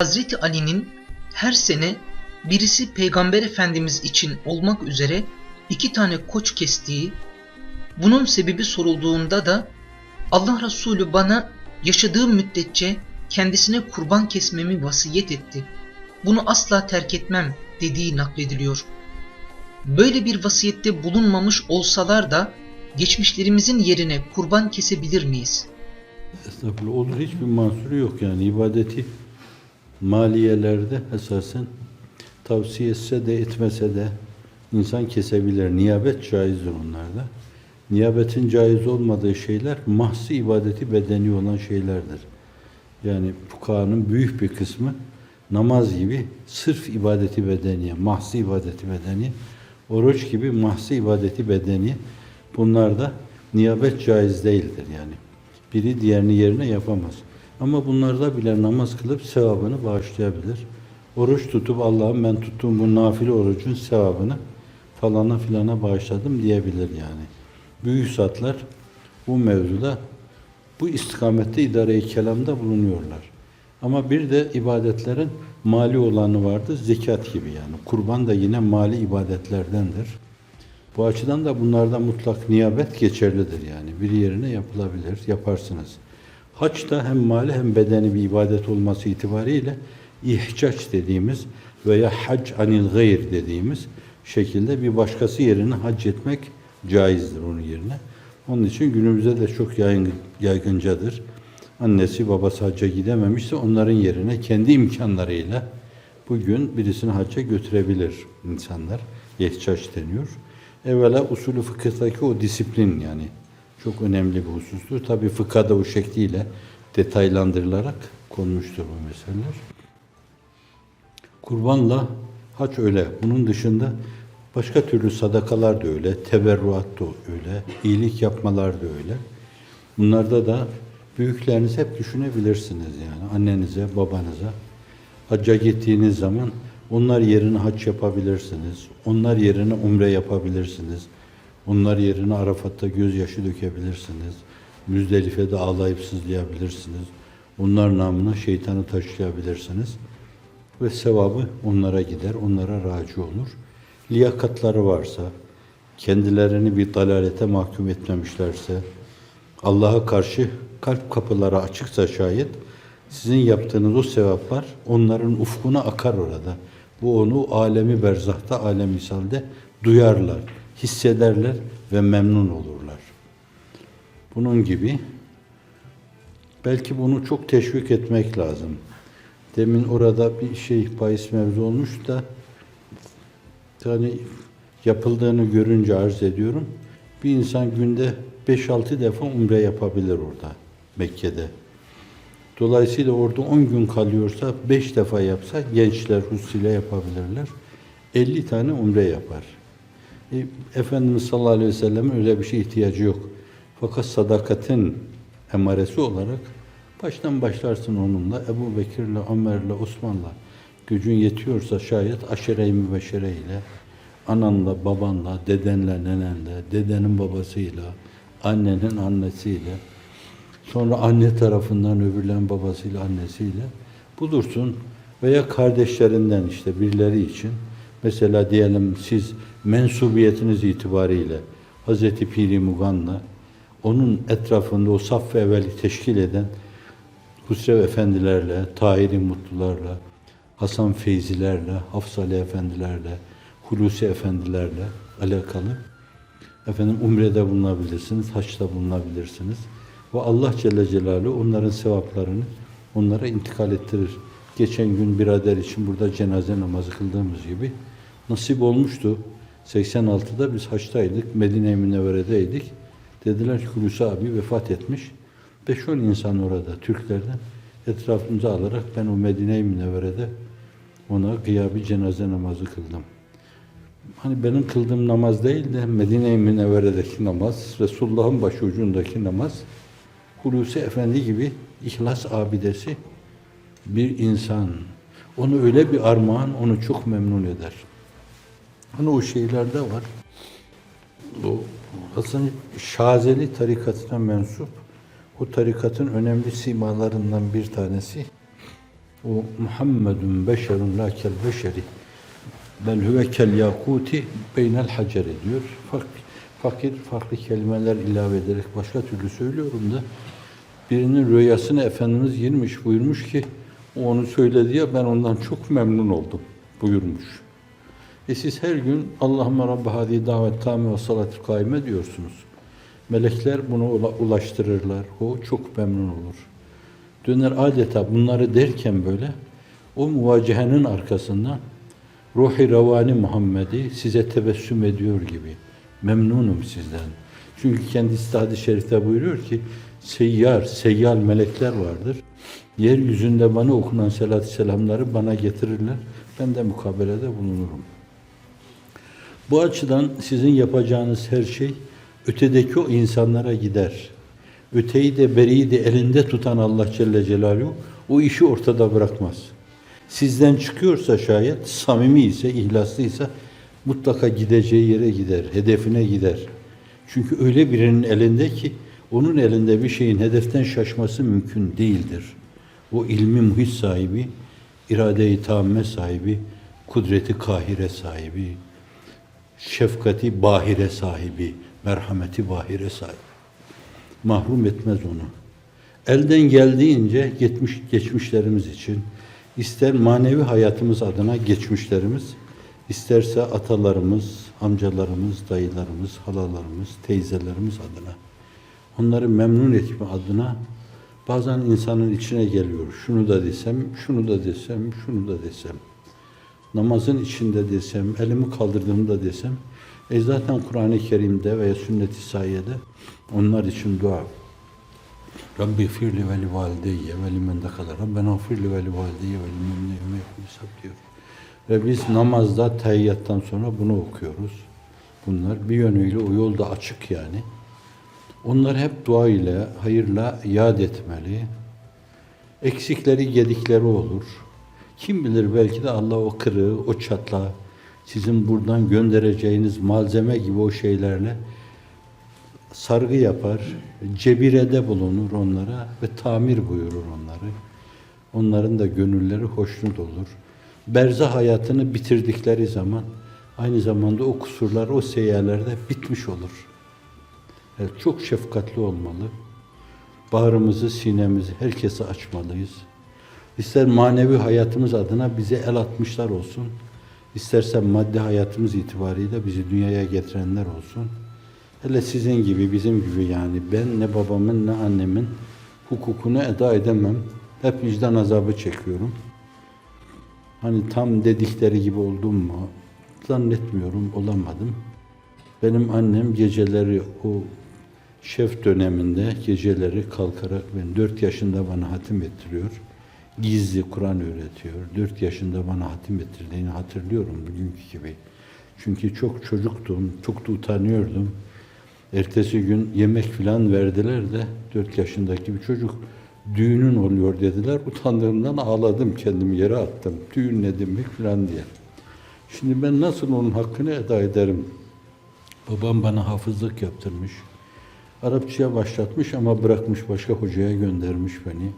Hazreti Ali'nin her sene birisi Peygamber Efendimiz için olmak üzere 2 tane koç kestiği, bunun sebebi sorulduğunda da Allah Resulü bana yaşadığım müddetçe kendisine kurban kesmemi vasiyet etti. Bunu asla terk etmem dediği naklediliyor. Böyle bir vasiyette bulunmamış olsalar da geçmişlerimizin yerine kurban kesebilir miyiz? Estağfurullah, olur, hiçbir mahsuru yok yani ibadeti maliyelerde esasen tavsiye etse de etmese de insan kesebilir. Niyabet caizdir onlarda. Niyabetin caiz olmadığı şeyler mahsi ibadeti bedeni olan şeylerdir. Yani fukahanın büyük bir kısmı namaz gibi sırf ibadeti bedeniye, mahsi ibadeti bedeniye, oruç gibi mahsi ibadeti bedeniye, bunlar da niyabet caiz değildir yani. Biri diğerini yerine yapamaz. Ama bunlarda bile namaz kılıp sevabını bağışlayabilir. Oruç tutup Allah'ım ben tuttuğum bu nafile orucun sevabını falana filana bağışladım diyebilir yani. Büyük zatlar bu mevzuda bu istikamette idare-i kelamda bulunuyorlar. Ama bir de ibadetlerin mali olanı vardır, zekat gibi yani. Kurban da yine mali ibadetlerdendir. Bu açıdan da bunlarda mutlak niyabet geçerlidir yani. Bir yerine yapılabilir, yaparsınız. Hac da hem mali hem bedeni bir ibadet olması itibariyle ihcaç dediğimiz veya hac anil gayr dediğimiz şekilde bir başkası yerine hac etmek caizdir onun yerine. Onun için günümüzde de çok yaygıncadır. Annesi babası hacca gidememişse onların yerine kendi imkanlarıyla bugün birisini hacca götürebilir insanlar. İhcaç deniyor. Evvela usulü fıkıhtaki o disiplin yani çok önemli bir husustur. Tabi fıkha da o şekliyle detaylandırılarak konmuştur bu meseleler. Kurbanla hac öyle. Bunun dışında başka türlü sadakalar da öyle, teberruat da öyle, iyilik yapmalar da öyle. Bunlarda da büyüklerinizi hep düşünebilirsiniz yani. Annenize, babanıza hacca gittiğiniz zaman onlar yerine hac yapabilirsiniz. Onlar yerine umre yapabilirsiniz. Onlar yerine Arafat'ta gözyaşı dökebilirsiniz. Müzdelife'de ağlayıp sızlayabilirsiniz. Onlar namına şeytanı taşıyabilirsiniz. Ve sevabı onlara gider, onlara raci olur. Liyakatları varsa, kendilerini bir dalalete mahkum etmemişlerse, Allah'a karşı kalp kapıları açıksa şayet, sizin yaptığınız o sevaplar onların ufkuna akar orada. Bu onu alemi berzahta, alem misalde duyarlar, hissederler ve memnun olurlar. Bunun gibi belki bunu çok teşvik etmek lazım. Demin orada bir bahis mevzu olmuş da yani yapıldığını görünce arz ediyorum. Bir insan günde 5-6 defa umre yapabilir orada, Mekke'de. Dolayısıyla orada 10 gün kalıyorsa 5 defa yapsa gençler hususuyla yapabilirler. 50 tane umre yapar. Efendimiz sallallahu aleyhi ve sellem öyle bir şey ihtiyacı yok. Fakat sadakatin emaresi olarak baştan başlarsın onunla. Ebu Bekir'le, Ömer'le, Osman'la gücün yetiyorsa şayet aşere-i mübeşşere ile, ananla, babanla, dedenle, nenenle, dedenin babasıyla, annenin annesiyle, sonra anne tarafından öbürlerin babasıyla, annesiyle bulursun. Veya kardeşlerinden işte birileri için. Mesela diyelim siz mensubiyetiniz itibariyle Hazreti Piri Mugan'la onun etrafında o saf-ı evveli teşkil eden Husrev Efendilerle, Tahir-i Mutlularla, Hasan Feyzilerle, Hafsali Efendilerle, Hulusi Efendilerle alakalı umrede bulunabilirsiniz, haçta bulunabilirsiniz. Ve Allah Celle Celaluhu onların sevaplarını onlara intikal ettirir. Geçen gün birader için burada cenaze namazı kıldığımız gibi nasip olmuştu. 86'da biz haçtaydık, Medine-i Münevvere'deydik. Dediler ki Hulusi abi vefat etmiş. 5-10 insan orada, Türklerden etrafımıza alarak ben o Medine-i Münevvere'de ona gıyabi cenaze namazı kıldım. Hani benim kıldığım namaz değil de Medine-i Münevvere'deki namaz, Resulullah'ın başucundaki namaz, Hulusi Efendi gibi ihlas abidesi bir insan. Onu öyle bir armağan, onu çok memnun eder. Hani o şeylerde var. Bu aslında Şazeli tarikatına mensup, o tarikatın önemli simalarından bir tanesi O Muhammedun beşerun la kel beşeri bel huve kel yakuti beynel haceri diyor. Farklı kelimeler ilave ederek başka türlü söylüyorum da birinin rüyasını Efendimiz girmiş buyurmuş ki o onu söyledi ya ben ondan çok memnun oldum buyurmuş. Siz her gün Allahümme Rabbe hadi davet tâme ve salatü kaime diyorsunuz. Melekler bunu ulaştırırlar. O çok memnun olur. Döner adeta bunları derken böyle o muvacehenin arkasından Ruh-i Revani Muhammed'i size tebessüm ediyor gibi. Memnunum sizden. Çünkü kendisi de hadis-i şerifte buyuruyor ki seyyal melekler vardır. Yeryüzünde bana okunan selat-ı selamları bana getirirler. Ben de mukabelede bulunurum. Bu açıdan sizin yapacağınız her şey ötedeki o insanlara gider. Öteyi de beriyi de elinde tutan Allah Celle Celaluhu o işi ortada bırakmaz. Sizden çıkıyorsa şayet, samimi ise, ihlaslıysa mutlaka gideceği yere gider, hedefine gider. Çünkü öyle birinin elinde ki onun elinde bir şeyin hedeften şaşması mümkün değildir. O ilmi muhit sahibi, irade-i tamme sahibi, kudreti kahire sahibi, şefkati bahire sahibi, merhameti bahire sahibi. Mahrum etmez onu. Elden geldiğince geçmişlerimiz için, ister manevi hayatımız adına geçmişlerimiz, isterse atalarımız, amcalarımız, dayılarımız, halalarımız, teyzelerimiz adına, onları memnun etme adına bazen insanın içine geliyor. Şunu da desem, şunu da desem, şunu da desem. Namazın içinde desem, elimi kaldırdığımda desem, zaten Kur'an-ı Kerim'de veya sünnet-i sahiyyede onlar için dua. Rabbi firli ve li valideyye ve limen dekala. Rabbena firli ve li valideyye ve limen nevme diyor. Ve biz namazda tehiyyattan sonra bunu okuyoruz. Bunlar bir yönüyle o yolda açık yani. Onlar hep dua ile, hayırla yad etmeli. Eksikleri, gedikleri olur. Kim bilir belki de Allah o kırığı, o çatlağı sizin buradan göndereceğiniz malzeme gibi o şeylerle sargı yapar, cebirede bulunur onlara ve tamir buyurur onları. Onların da gönülleri hoşnut olur. Berzah hayatını bitirdikleri zaman aynı zamanda o kusurlar, o seyyarlarda bitmiş olur. Evet, çok şefkatli olmalı. Bağrımızı, sinemizi herkese açmalıyız. İster manevi hayatımız adına bize el atmışlar olsun, isterse maddi hayatımız itibariyle bizi dünyaya getirenler olsun. Hele sizin gibi, bizim gibi yani ben ne babamın ne annemin hukukunu eda edemem. Hep vicdan azabı çekiyorum. Hani tam dedikleri gibi oldum mu? Zannetmiyorum, olamadım. Benim annem geceleri o şef döneminde geceleri kalkarak ben 4 yaşında bana hatim ettiriyor. Gizli Kur'an öğretiyor. 4 yaşında bana hatim ettirdiğini hatırlıyorum bugünkü gibi. Çünkü çok çocuktum, çok da utanıyordum. Ertesi gün yemek falan verdiler de 4 yaşındaki bir çocuk düğünün oluyor dediler. Utandığımdan ağladım, kendimi yere attım. Düğün ne demek falan diye. Şimdi ben nasıl onun hakkını eda ederim? Babam bana hafızlık yaptırmış. Arapçaya başlatmış ama bırakmış, başka hocaya göndermiş beni.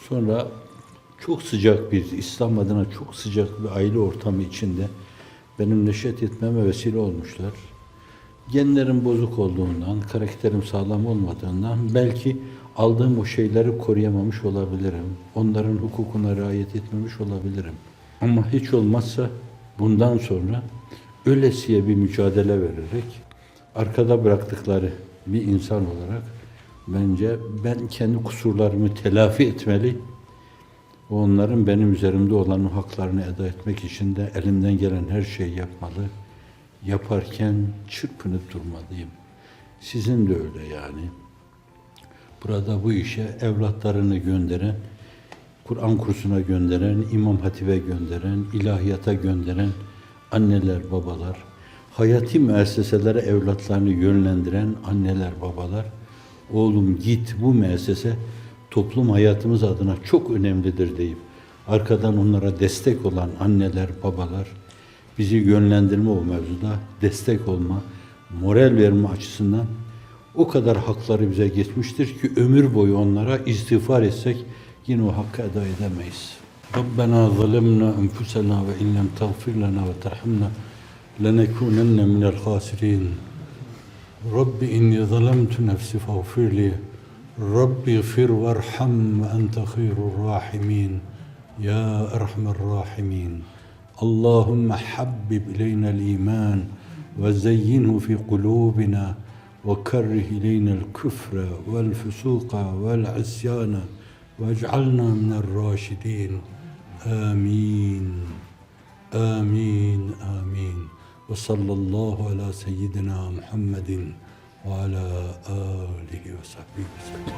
Sonra çok sıcak bir, İslam adına çok sıcak bir aile ortamı içinde benim neşet etmeme vesile olmuşlar. Genlerim bozuk olduğundan, karakterim sağlam olmadığından belki aldığım o şeyleri koruyamamış olabilirim. Onların hukukuna riayet etmemiş olabilirim. Ama hiç olmazsa bundan sonra ölesiye bir mücadele vererek arkada bıraktıkları bir insan olarak bence ben kendi kusurlarımı telafi etmeli. Onların benim üzerimde olan o haklarını eda etmek için de elimden gelen her şeyi yapmalı. Yaparken çırpınıp durmalıyım. Sizin de öyle yani. Burada bu işe evlatlarını gönderen, Kur'an kursuna gönderen, İmam Hatip'e gönderen, ilahiyata gönderen anneler, babalar, hayati müesseselere evlatlarını yönlendiren anneler, babalar, oğlum git bu müessese toplum hayatımız adına çok önemlidir deyip arkadan onlara destek olan anneler, babalar, bizi yönlendirme o mevzuda destek olma, moral verme açısından o kadar hakları bize geçmiştir ki ömür boyu onlara istiğfar etsek yine o hakkı eda edemeyiz. ربنا ظلمنا أنفسنا وإن لم تغفر لنا وترحمنا لنكونن من الخاسرين رب إني ظلمت نفسي فاغفر لي رب اغفر وارحم وأنت خير الراحمين يا أرحم الراحمين اللهم حبب إلينا الإيمان وزينه في قلوبنا وكره إلينا الكفر والفسوق والعصيان واجعلنا من الراشدين آمين آمين آمين وصلى الله على سيدنا محمد وعلى آله وصحبه وسلم